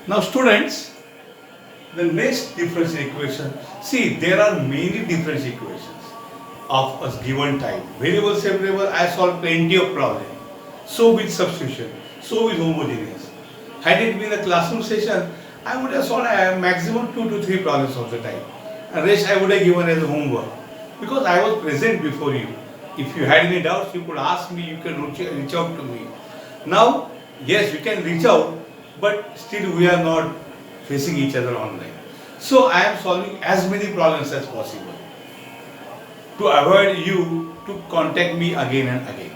Now students, the next differential equation, see there are many differential equations of a given type. Variable, separable, I solved plenty of problems. So with substitution, so with homogeneous. Had it been a classroom session, I would have solved a maximum 2 to 3 problems of the type. And rest I would have given as homework. Because I was present before you. If you had any doubts, you could ask me, you can reach out to me. Now, yes, you can reach out, but still we are not facing each other online. So I am solving as many problems as possible to avoid you to contact me again and again.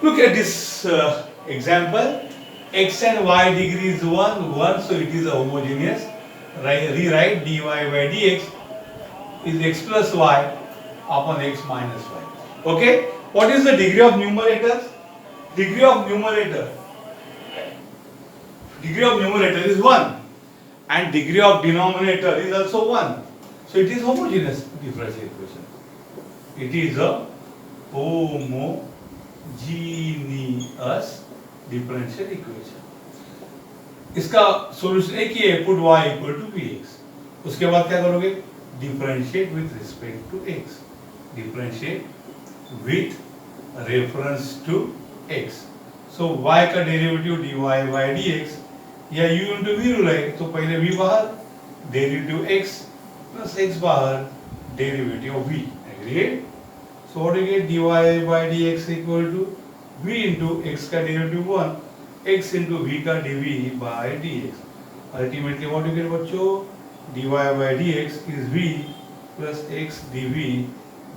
Look at this example. X and y degree is 1, so it is a homogeneous. Rewrite dy by dx is x plus y upon x minus y. Okay? What is the degree of numerator? Degree of numerator is 1 and degree of denominator is also 1. So it is homogeneous differential equation. It is a homogeneous differential equation. इसका solution एक ही है, put y equal to px. उसके बाद क्या करोगे? Differentiate with respect to x. Differentiate with reference to x. So y का derivative dy by dx या u into v रूल है, तो पहले v बाहर, डेरिवेटिव x प्लस x बाहर, derivative of v. Agreed? So what you get? dy by dx equal to v into x का derivative 1, x into v का dv by dx. Ultimately what you get बच्चों? dy by dx is v plus x dv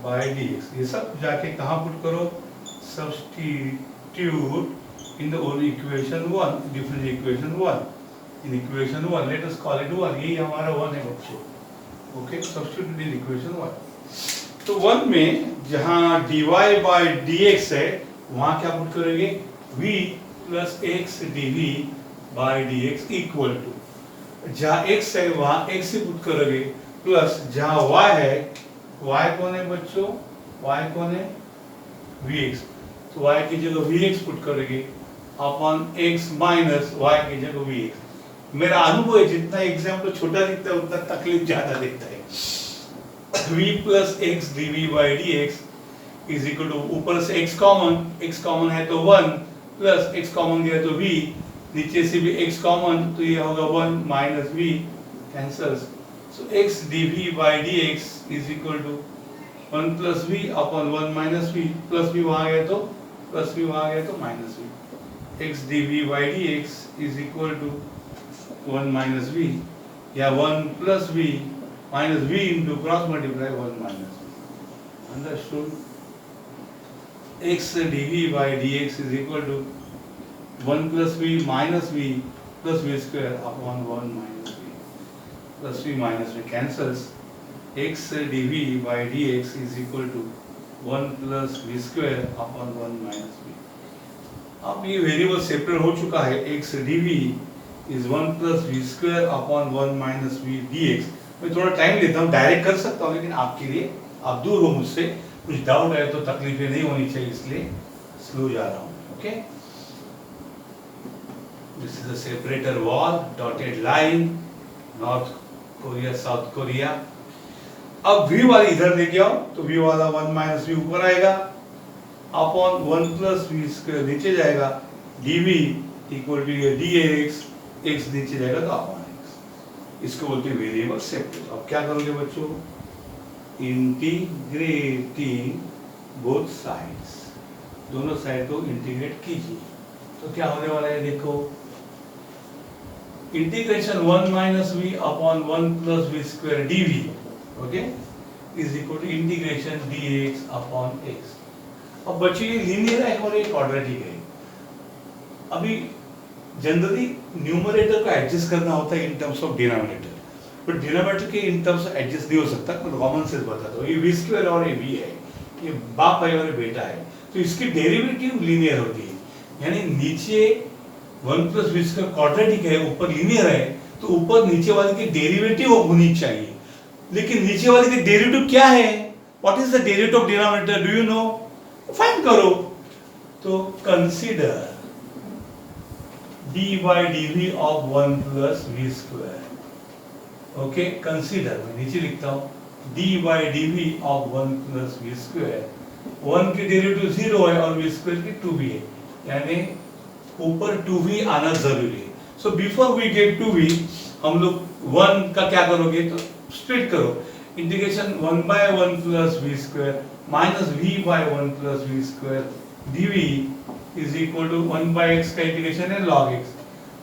by dx. ये सब जाके कहाँ put करो? Substitute in the only equation 1, differential equation 1. In equation 1, let us call it 1. यही हमारा 1 है बच्चों. Okay, substitute in equation 1. तो 1 में जहाँ dy by dx है, वहाँ क्या पुट करेंगे? v plus x dv by dx equal to, जहाँ x है वहाँ x ही पुट करोगे, प्लस जहाँ y है, y कौन है बच्चों? y कौन है? vx. तो y की जगह vx पुट करोगे अपॉन x माइनस y की जगह vx. मेरा अनुभव है, जितना एग्जाम्पल छोटा दिखता है उतना तकलीफ ज्यादा दिखता है. v plus x dv by dx is equal to, ऊपर से x कॉमन है तो 1 प्लस x कॉमन गया तो v, नीचे से भी x कॉमन तो ये होगा 1 minus v, cancels. So x dv by dx is equal to 1 plus v upon 1 minus v, plus v वहाँ गया तो प्लस v वहाँ गया तो minus v. x dv by dx is equal to 1 minus v या 1 plus v minus v into cross multiply 1 minus v. Understood? x dv by dx is equal to 1 plus v minus v plus v square upon 1 minus v plus v minus v cancels. x dv by dx is equal to 1 plus v square upon 1 minus v. अब ये variable separate हो चुका है. x dv is 1 plus v square upon 1 minus v dx. मैं थोड़ा time लेता हूँ, direct कर सकता हूँ, लेकिन आपके लिए, आप दूर हो मुझसे, कुछ डाउट है तो तकलीफें नहीं होनी चाहिए, इसलिए स्लो जा रहा हूँ. Okay, this is a separator wall, dotted line, north Korea, south Korea. अब v वाली इधर लेके आओ तो v वाला 1 माइनस v ऊपर आएगा अपॉन 1 प्लस v स्क्वायर नीचे जाएगा, dv इक्वल टू ये dx, x नीचे जाएगा तो अपॉन x. इसको बोलते हैं वेरिएबल सेपरेट. अब क्या करोगे बच्चों? इंटीग्रेटिंग बोथ साइड्स, दोनों साइड को इंटीग्रेट कीजिए. तो क्या होने वाला है? देखो, integration 1 minus v upon 1 plus v square dv, okay, is equal to integration dx upon x. अब बच्चों ये लीनियर है और ये क्वाड्रेटिक है. अभी जनरली न्यूमरेटर को एडजस्ट करना होता है in terms of denominator, but denominator के इन टर्म्स एडजस्ट नहीं हो सकता. कॉमन सेंस बताता हूँ, ये v स्क्वायर और ये v है, ये बाप है और ये बेटा है, तो इसकी डेरिवेटिव लीनियर होती है. यानी नीचे 1 प्लस v स्क्वायर क्वाड्रेटिक है, ऊपर लीनियर है, तो ऊपर नीचे वाले की डेरिवेटिव होनी चाहिए. लेकिन नीचे वाले की डेरिवेटिव क्या है? What is the derivative of denominator? Do you know? Find करो. तो consider dy dv of 1 plus v square. Okay, consider, मैं नीचे लिखता हूँ dy dv of 1 plus v square. 1 की डेरिवेटिव 0 है और v square की 2v है, यानी ऊपर 2v आना जरूरी है. So before we get 2v, हम लोग 1 का क्या करोगे, तो स्प्लिट करो. Integration 1 by 1 plus v square minus v by 1 plus v square dv is equal to 1 by x का इंटीग्रेशन है log x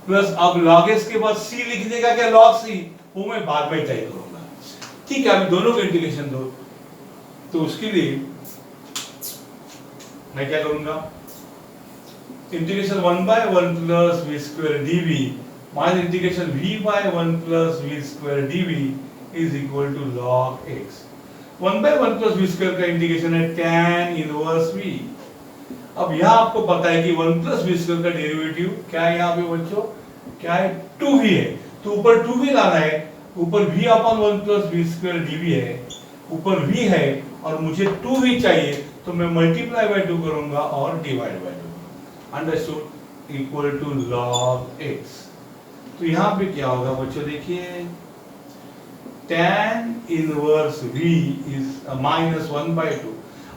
प्लस, अब log x के बाद c लिख देगा क्या, log c, वो मैं बाद में तय करूंगा. ठीक है, अभी दोनों का इंटीग्रेशन दो. तो उसके लिए मैं क्या करूंगा, integration 1 by 1 plus v square dv minus integration v by 1 plus v square dv is equal to log x. 1 by 1 plus v square का इंटीग्रेशन है tan इनवर्स v. अब यहाँ आपको पता है कि 1 plus v square का डेरिवेटिव क्या है, यहाँ पे बच्चों क्या है, 2v है. तो ऊपर 2v लाना है, ऊपर v upon 1 plus v square dv है, ऊपर v है और मुझे 2v चाहिए, तो मैं मल्टीप्लाई बाय 2 करूंगा और divide by 2. Understood? Equal to log x. तो यहाँ पे क्या होगा बच्चों, देखिए tan inverse v is minus 1 by 2.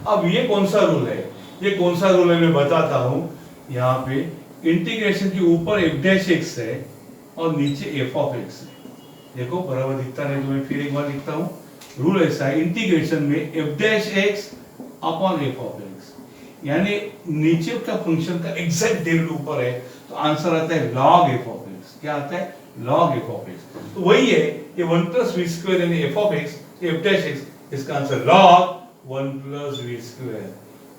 अब ये कौन सा रूल है, ये कौन सा रूल है मैं बताता हूँ. यहाँ पे इंटीग्रेशन के ऊपर f डैश x है और नीचे f ऑफ x है. देखो बराबर दिखता नहीं तो मैं फिर एक बार लिखता हूँ. रूल ऐसा है, इंटीग्रेशन में f dash x upon f of x, यानी नीचे का फंक्शन का एग्जैक्ट डेरिवेटिव ऊपर है, तो आंसर आता है log f ऑफ x. क्या आता है, log f ऑफ x. तो वही है ये 1 plus v square यानी f of x, f dash x, इसका answer log 1 plus v square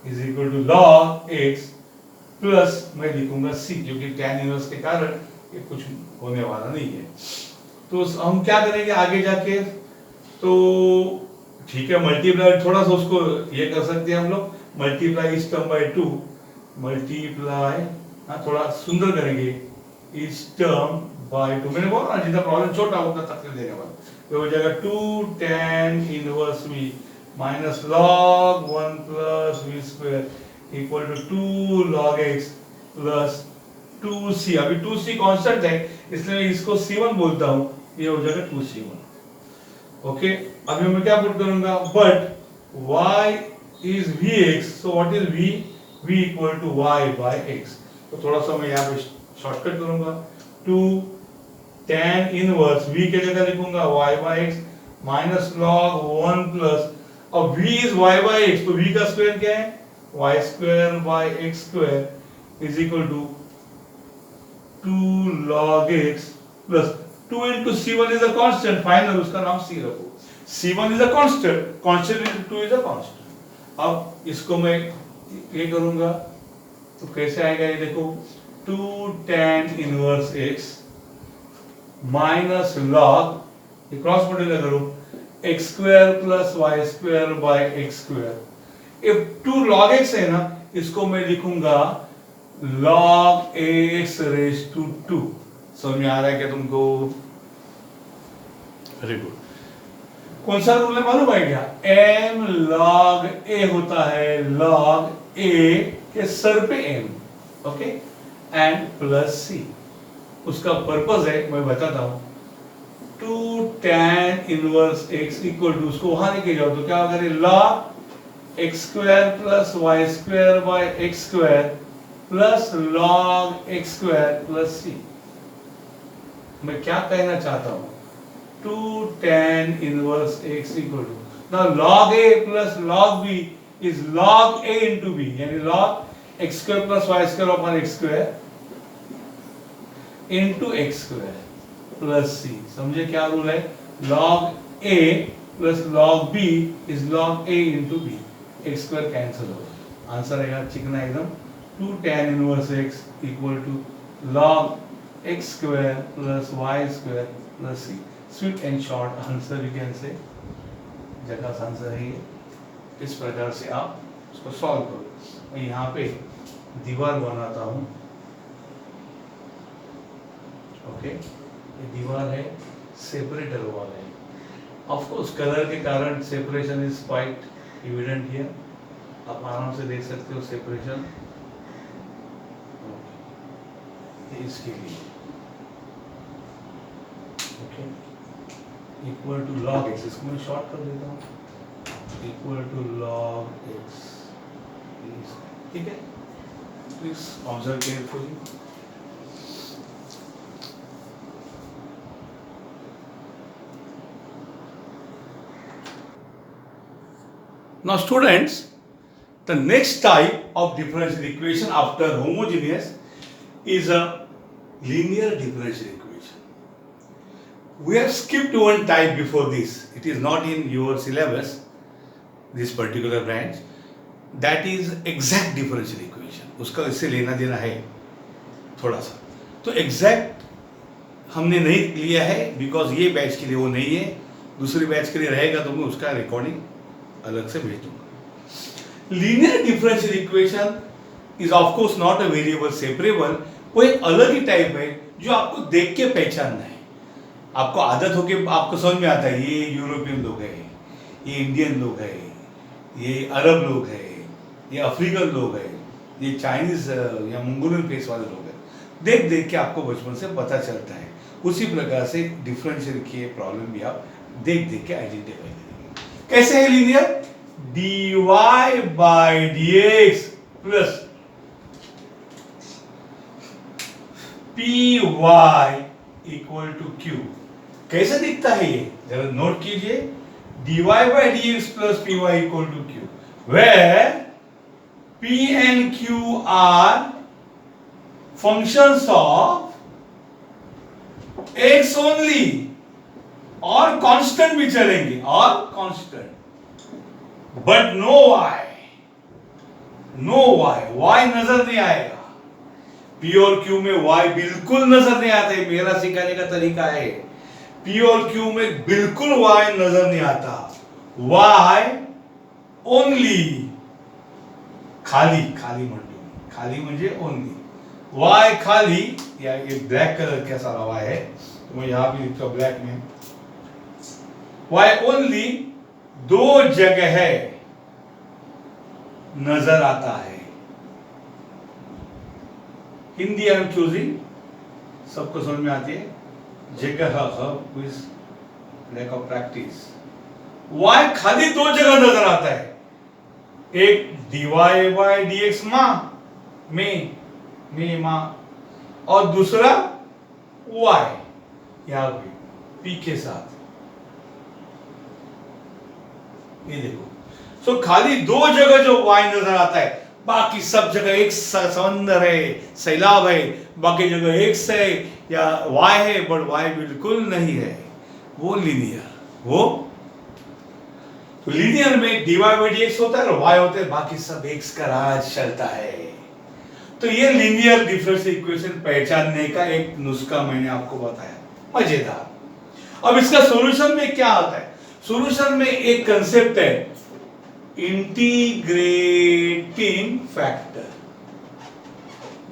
is equal to log x plus मैं लिखूंगा c, जो कि tan इनवर्स के कारण ये कुछ होने वाला नहीं है. तो हम क्या करेंगे आगे जाके, तो ठीक है मल्टीप्लाई थोड़ा सा उसको ये कर सकते हैं हम लोग, मल्टीप्लाई इस टर्म बाय 2, मल्टीप्लाई थोड़ा सुंदर करेंगे इस टर्म बाय 2. मैंने बोला ना जितना प्रॉब्लम छोटा उतना तकलीफ देने वाला. तो हो जाएगा 2 tan inverse v minus log 1 plus v square equal to 2 log x plus 2c. अभी 2c कांस्टेंट है इसलिए मैं इसको c1 बोलता हूँ, ये हो जाएगा 2c1. ओके, अभी मैं क्या पुट करूंगा, but y is vx, so what is v, v equal to y by x. तो थोड़ा सा मैं यहाँ पे शॉर्टकट करूंगा, 2 tan इनवर्स v के जगह लिखूंगा y by x minus log 1 plus, अब v is y by x, तो v का स्क्वायर क्या है, y square by x square is equal to 2 log x plus 2 into c1 is a constant, final उसका नाम c रखो. c1 is a constant, constant into 2 is a constant. अब इसको मैं ये करूंगा तो कैसे आएगा ये देखो, 2 tan inverse x minus log, ये क्रॉस मल्टीप्लाई करो, x square plus y square by x square. if 2 log x है ना, इसको मैं लिखूंगा log x रेज टू 2. समझ में आ रहा है क्या तुमको? Very good. कौन सा रूल है मालूम है क्या, m log a होता है log a के सर पे m, okay, and plus c. उसका पर्पस है मैं बताता हूं, 2 tan inverse x equal to, उसको वहां लेके जाओ तो क्या होगा, log x square plus y square by x square plus log x square plus c. मैं क्या कहना चाहता हूं, 2 tan inverse x equal to, now log a plus log b is log a into b, यानी log x square plus y square upon x square into x square plus c. समझे क्या rule है, log a plus log b is log a into b, x square cancel हो गया. Answer आएगा चिकना एकदम, 2 tan inverse x equal to log x square plus y square plus c. Sweet and short answer you can say, जगह answer है ये. इस प्रकार से आप उसको सॉल्व करो. मैं यहाँ पे दीवार बनाता हूँ. ओके, ये दीवार है, सेपरेटर वॉल है. ऑफ कोर्स कलर के कारण separation is quite evident here. आप आराम से देख सकते हो सेपरेशन. इसके लिए, okay, equal to log x, इसको मैं शॉर्ट कर देता हूँ, इक्वल टू लॉग एक्स, ठीक है, please observe carefully. Now students, the next type of differential equation after homogeneous is a linear differential equation. We have skipped one type before this. It is not in your syllabus, this particular branch. That is exact differential equation. उसका इससे लेना देना है थोड़ा सा, तो exact हमने नहीं लिया है बिकॉज ये बैच के लिए वो नहीं है, दूसरे बैच के लिए रहेगा तो मैं उसका रिकॉर्डिंग अलग से भेज दूंगा। Linear differential equation is of course not a variable separable, वो एक अलग ही टाइप है जो आपको देख के पहचानना है, आपको आदत हो के आपको समझ में आता है ये यूरोपियन लोग हैं, ये इंडियन लोग हैं, ये अरब लोग हैं, ये अफ्रीकन लोग हैं, ये चाइनीज या मंगोलियन फेस वाले लोग हैं, देख देख के आपको बचपन से पता चलता है। उसी प्रकार से डिफरेंशियल की प्रॉब्लम भी आप देख देख के आइडेंटिफाई करेंगे। कैसे है linear? dy by dx plus py equal to q। कैसे दिखता है ये, जरा नोट कीजिए, dy by dx plus py equal to q, where p and q are functions of x only, और कांस्टेंट भी चलेंगे, और constant, but no y, no y नजर नहीं आएगा। p और q में y बिल्कुल नजर नहीं आता है, मेरा सिखाने का तरीका है, p और q में बिल्कुल y नजर नहीं आता, y ओनली, खाली, खाली म्हणतो, खाली म्हणजे ओनली, y खाली, या ये ब्लैक कलर का सारा y है तो मैं यहां भी लिखता हूं ब्लैक में, y ओनली दो जगह है नजर आता है। हिंदी आई एम चूजिंग, सबको समझ में आती है, जगह with lack of practice. y खाली दो जगह नजर आता है, एक dy by dx में मां, और दूसरा y यहां पे p के साथ, ये देखो, सो खाली दो जगह जो y नजर आता है, बाकी सब जगह एक समंदर है, सैलाब है, बाकी जगह x है या y है, बट y बिल्कुल नहीं है, वो लीनियर, वो तो लीनियर में dy by dx होता है और y होता है, बाकी सब x का राज चलता है। तो ये लीनियर डिफरेंशियल इक्वेशन पहचानने का एक नुस्खा मैंने आपको बताया, मजेदार। अब इसका सॉल्यूशन में क्या आता है? सॉल्यूशन में एक कंसेप्ट है इंटीग्रेटिंग फैक्टर,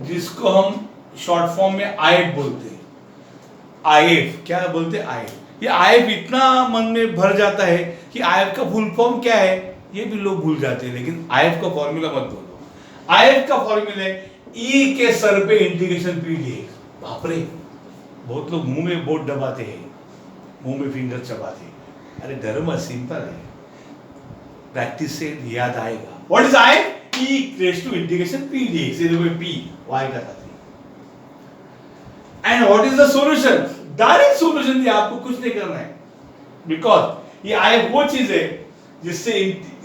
जिसको हम शॉर्ट फॉर्म में आईएफ बोलते हैं। आईएफ क्या बोलते हैं? आईएफ। ये आईएफ इतना मन में भर जाता है कि आईएफ का फुल फॉर्म क्या है ये भी लोग भूल जाते हैं, लेकिन आईएफ का फॉर्मूला मत बोलो। आईएफ का फॉर्मूला है ई के सर पे इंटीग्रेशन पी डीएक्स। बाप रे, बहुत लोग मुंह में बोट दबाते हैं, मुंह में फिंगर चबाते हैं। अरे डरो मत, सिंपल है, प्रैक्टिस से याद आएगा। What is I? E raise to integration p dx, ये देखो पी वाई का साथ। And what is the solution? Direct solution दिया, आपको कुछ नहीं करना है, बिकॉज ये आई वो चीज है जिससे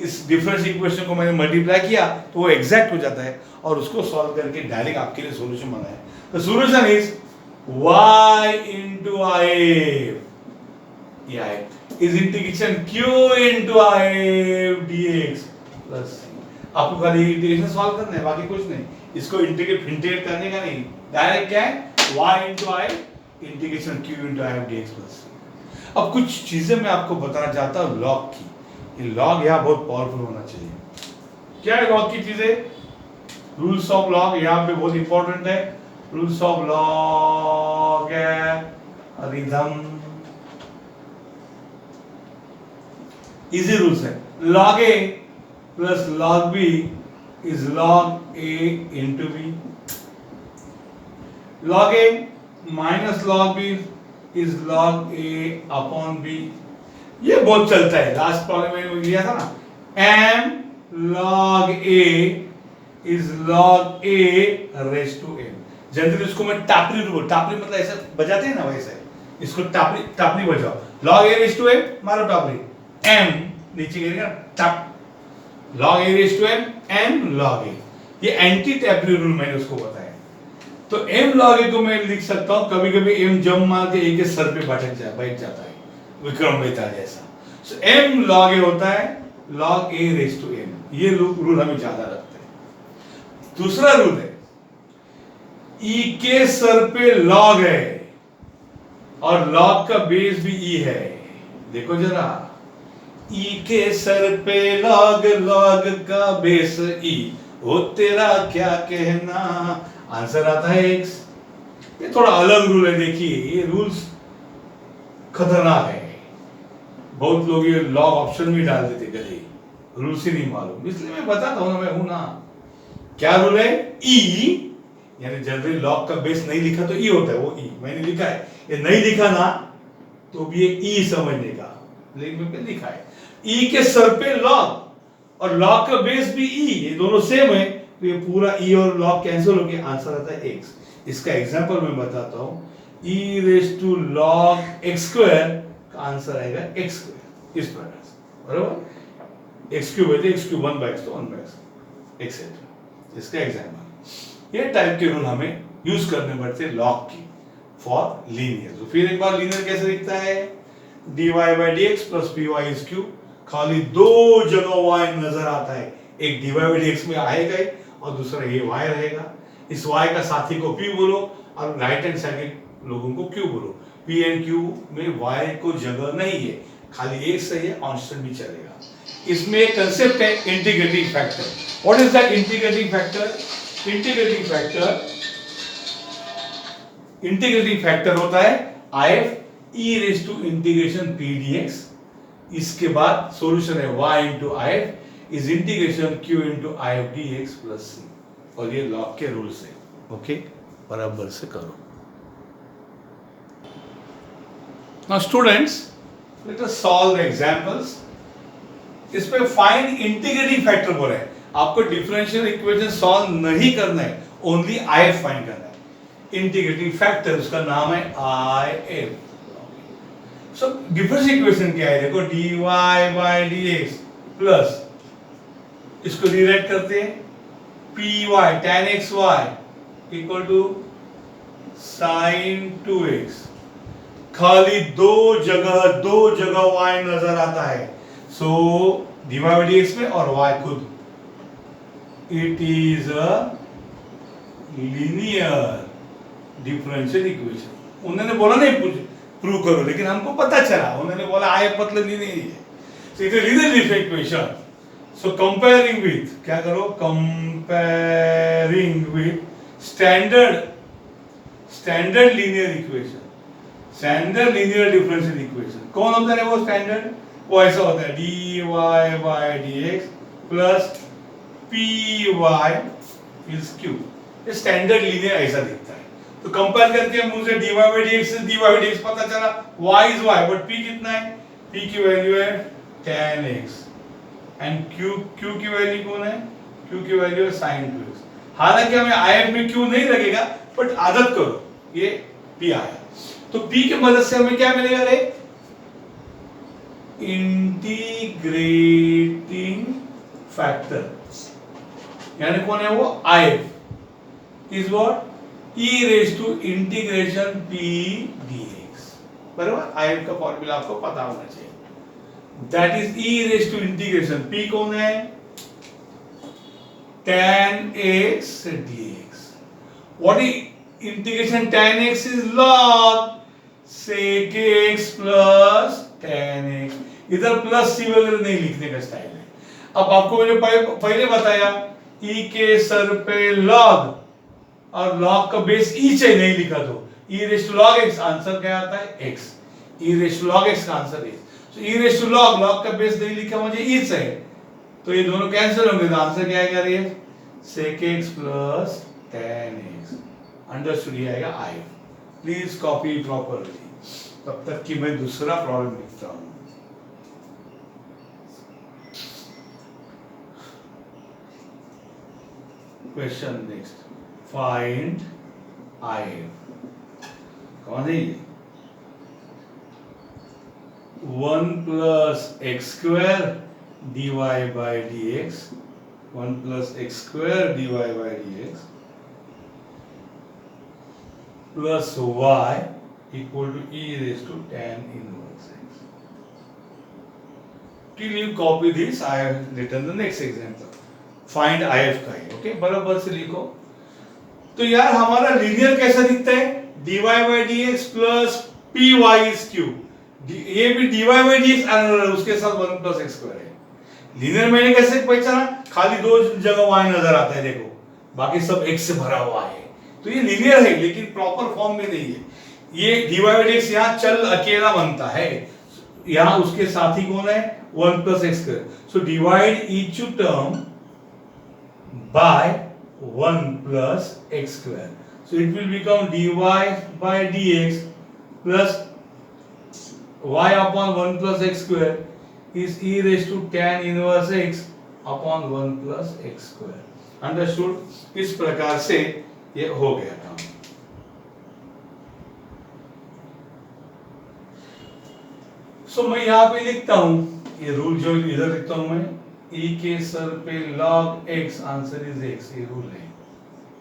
इस डिफरेंस इक्वेशन को मैंने मल्टीप्लाई किया तो वो एग्जैक्ट हो जाता है, और उसको सॉल्व करके डायरेक्ट आपके लिए सॉल्यूशन बनाया। The solution is y into if, is integration q into if dx plus आपको खाली इंटीग्रेशन सॉल्व करना है, बाकी कुछ नहीं। इसको इंटीग्रेट करने का नहीं, डायरेक्ट क्या है y into i integration q into if dx plus। अब कुछ चीजें मैं आपको बताना चाहता हूँ लॉग की। ये लॉग यहाँ बहुत पावरफुल होना चाहिए। क्या है लॉग की चीजें? रूल्स ऑफ लॉग यहाँ पे बहुत इंपॉर्टेंट है। Rules of logarithm, easy rules है। Log A plus log B is log A into B. log a minus log b is log a upon b। ये बहुत चलता है, लास्ट प्रॉब्लम में लिया था ना, m log a is log a raise to m। Generally इसको मैं टापरी रूल, टापरी मतलब ऐसे बजाते हैं ना वैसे, इसको टापरी टापरी बजाओ, log a raise to m मारो टापरी, m नीचे गिरेगा टाप, log a raise to m m log a, ये एंटी टैपरी रूल मैंने उसको बताया। तो m log a को मैं लिख सकता हूं, कभी कभी m जम मार के a के सर पे बैठ जाता है, विक्रम बेताल जैसा। सो m log a होता है log a raise to m, ये रूल हमें ज्यादा रखते हैं। दूसरा रूल है e के सर पे log है और log का बेस भी e है। देखो जरा, e के सर पे log, log का बेस e, हो तेरा क्या कहना, आंसर आता है x। ये थोड़ा अलग रूल है, देखिए ये रूल्स खतरनाक है, बहुत लोग ये लॉग ऑप्शन में डाल देते गधे, रूल्स ही नहीं मालूम, इसलिए मैं बताता हूं ना, मैं हूं ना। क्या रूल है, e यानी जनरली लॉग का बेस नहीं लिखा तो e होता है, वो e मैंने लिखा है, ये नहीं लिखा ना तो भी ये e समझने का, लेकिन मैंने लिखा है e के सर पे लॉग और लॉग का बेस भी e, ये दोनों सेम है, तो ये पूरा e और log कैंसिल होके आंसर आता है x। इसका एग्जांपल मैं बताता हूं, e raise to log x square का आंसर आएगा x स्क्वायर, इस प्रकार से, बराबर, x क्यूब है तो x क्यूब 1/x तो 1/x एक्सेट्रा। इसका एग्जांपल, ये टाइप के रूल हमें यूज करने पड़ते हैं log की फॉर लीनियर। तो फिर एक बार लीनियर कैसे दिखता है, dy by dx plus py is q, खाली दो जगह y नजर आता है, एक dy by dx में आएगा ही और दूसरा ये y रहेगा, इस y का साथी को p बोलो और राइट हैंड साइड के लोगों को q बोलो। p एंड q में y को जगह नहीं है, खाली एक सही है, कांस्टेंट भी चलेगा। इसमें एक कंसेप्ट है integrating factor. What is that integrating factor? Integrating factor होता है if e raise to integration p dx, इसके बाद सॉल्यूशन है y into if is integration q into if dx plus c, और ये लॉग के रूल्स है। ओके, बराबर से करो। Now students, let us solve the examples. इसमें फाइंड इंटीग्रेटिंग फैक्टर बोला है, आपको डिफरेंशियल इक्वेशन सॉल्व नहीं करना है, ओनली if फाइंड करना है। इंटीग्रेटिंग फैक्टर उसका नाम है if। सो डिफरेंशियल इक्वेशन क्या है, देखो dy by dx प्लस, इसको रीराइट करते हैं py tan xy equal to sin 2x, खाली दो जगह y नजर आता है, सो dy by dx में और y खुद, it is a linear differential equation. उन्होंने बोला नहीं प्रूव करो, लेकिन हमको पता चला, उन्होंने बोला if मतलब लीनियर है, so it is linear differential equation. So comparing with, क्या करो, comparing with standard linear equation, standard linear differential equation कौन होता है वो स्टैंडर्ड, वो ऐसा होता है dy by dx plus py is q। ये स्टैंडर्ड लीनियर ऐसा दिखता है। तो कंपेयर करके हम मुझे dy by dx से dy by dx पता चला, y is y, but p कितना है, p की वैल्यू है tan x एंड q की वैल्यू कौन है, q की वैल्यू है sin 2x। हालांकि हमें if में q नहीं लगेगा, बट आदत करो, ये p आया, तो p की मदद से हमें क्या मिलेगा रे, इंटीग्रेटिंग फैक्टर, यानी कौन है वो, if is what, e raise to integration p dx, बराबर। if का फॉर्मूला आपको पता होना चाहिए, that is e raise to integration, p कौन है, tan x dx। What is integration tan x is log sec x plus tan x, इधर plus c वगैरह नहीं लिखने का स्टाइल है। अब आपको मैंने पहले बताया e के सर पे log और log का बेस e से नहीं लिखा तो e raise to log x, answer क्या आता है x, e raise to log x का answer x। So e raise to log का बेस नहीं लिखा मुझे e से, तो ये दोनों कैंसिल होंगे, तो आंसर क्या आएगा रे, sec x plus tan x, understood ये आएगा आई। Please copy properly. तब तक कि मैं दूसरा प्रॉब्लम लिखता हूं। Question next, find I. कौन है ये? 1 plus x square dy by dx, 1 plus x square dy by dx plus y equal to e raised to tan inverse x. Till you copy this, I have written the next example. Find if का है, okay? बराबर से लिखो। तो यार हमारा linear कैसा दिखता है? dy by dx plus py is q। ये भी dy by dx उसके साथ 1 plus x square है। लीनियर मैंने कैसे पहचाना? खाली दो जगह y नजर आता है, देखो, बाकी सब x से भरा हुआ है। तो ये लीनियर है लेकिन प्रॉपर फॉर्म में नहीं है। ये dy by dx यहाँ चल अकेला बनता है, यहाँ उसके साथी कौन है? 1 plus x square। So divide each term by 1 plus x square. So it will become dy by dx plus y upon 1 plus x square is e raised to tan inverse x upon 1 plus x square. Understood? इस प्रकार से ये हो गया काम। So मैं यहाँ पे लिखता हूँ, ये रूल जो इधर लिखता हूँ मैं, e के सर पे log x, answer is x, ये रूल है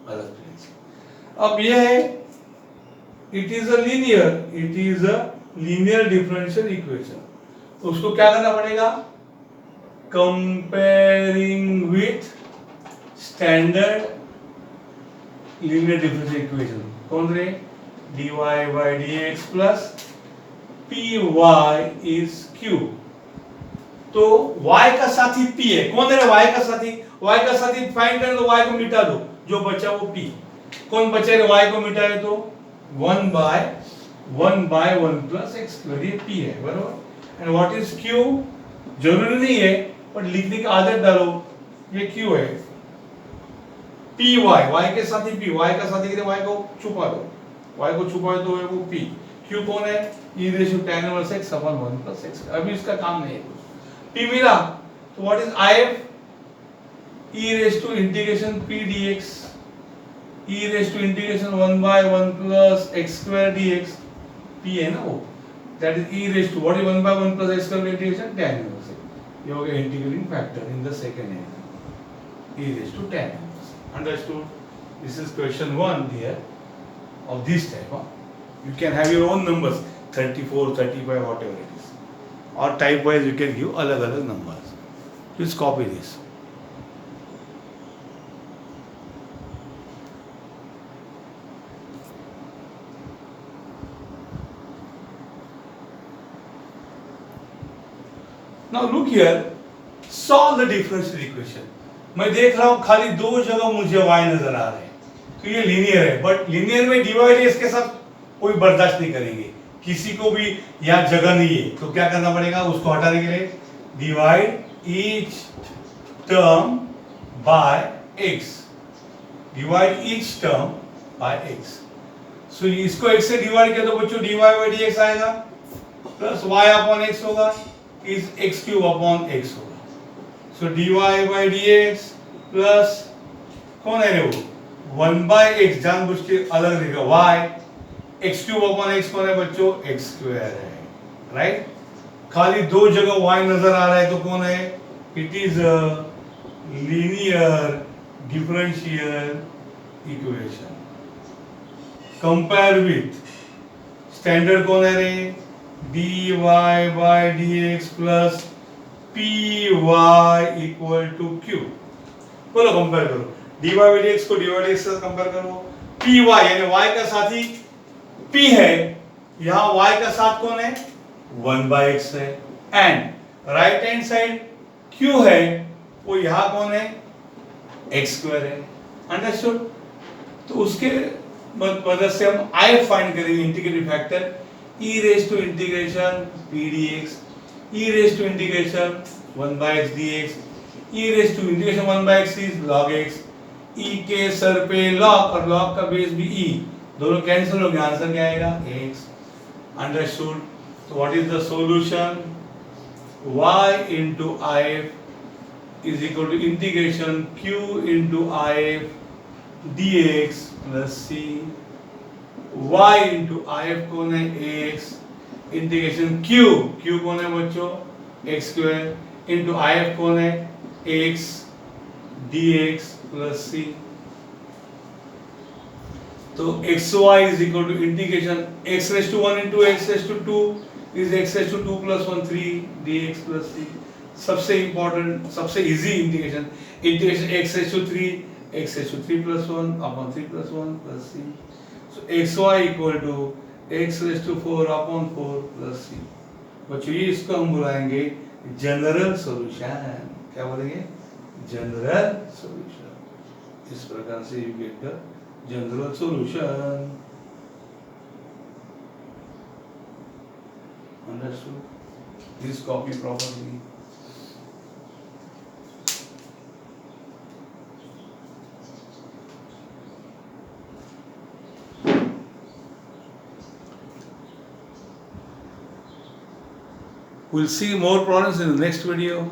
अलग प्लेस। अब ये है, it is a linear differential equation. उसको क्या करना पड़ेगा? Comparing with standard linear differential equation. कौन रे? dy by dx plus py is q। तो y का साथी p है। कौन है y का साथी? y का साथी फाइंड कर दो, y को मिटा दो, जो बचा वो p। कौन बचे? y को मिटाए तो 1 by 1 plus x square, ये p है, बराबर। And what is q? जरूरी नहीं है पर लिखने की आदत डालो, ये q है। py, y के साथी p, y का साथी के y को छुपा दो, y को छुपा दो है वो p। q कौन है? e ratio tan inverse x upon 1 plus x। अभी इसका काम नहीं है। p मिला तो what is if? e raise to integration p dx, e raise to integration 1 by 1 plus x square dx, p है ना वो, that is e raise to, what is 1 by 1 plus x square integration tan inverse x। ये हो गया integrating factor in the second angle, e raise to tan inverse. Understood? This is question 1 here of this type. You can have your own numbers, 34, 35, whatever it is, or type wise you can give अलग अलग numbers. Please copy this. Now look here, solve the differential equation. मैं देख रहा हूं खाली दो जगह मुझे y नजर आ रहे हैं, तो ये लीनियर है, बट लीनियर में dy dx के साथ कोई बर्दाश्त नहीं करेंगे, किसी को भी यहाँ जगह नहीं है। तो क्या करना पड़ेगा उसको हटाने के लिए? Divide each term by x, divide each term by x। सो इसको x से डिवाइड किया तो बच्चों dy by dx आएगा प्लस y अपॉन x होगा, is x cube upon x होगा। सो dy by dx प्लस कौन है वो 1 by x, जानबूझ के अलग लिखा y, x cube upon x कौन है बच्चों? x स्क्वायर है, राइट? खाली दो जगह y नजर आ रहा है तो कौन है? It is a linear differential equation. Compare with standard कौन है रे? dy by dx plus py equal to q। बोलो कंपेयर करो, dy by dx को dy by dx से कंपेयर करो, py यानी y का साथी p है, यहाँ y का साथ कौन है? 1 by x है, and right hand side q है, वो यहाँ कौन है? x स्क्वायर है। अंडरस्टूड? तो उसके मदद से हम i फाइंड करेंगे, integrating factor e raise to integration p dx, e raise to integration 1 by x dx, e raise to integration 1 by x is log x, e के सर पे लॉग और लॉग का बेस भी ई, दोनों कैंसिल हो गए, आंसर क्या आएगा x। अंडरस्टूड। तो what is the solution? y into if is equal to integration q into if dx plus c। y into if कौन है x, इंटीग्रेशन q कौन है बच्चों x स्क्वायर इंटू if कौन है x dx plus c। तो xy is equal to integration x raised to 1 into x raised to 2 is x raised to 2 plus 1 3 dx plus c। सबसे important सबसे easy integration x raised to 3 plus 1 upon 3 plus 1 plus c। so xy equal to x raised to 4 upon 4 plus c। बच्चों ये इसको हम बुलाएंगे general solution. क्या बोलेंगे? General solution. इस प्रकार से you get the general solution। Understood? Please copy properly। We'll see more problems in the next video.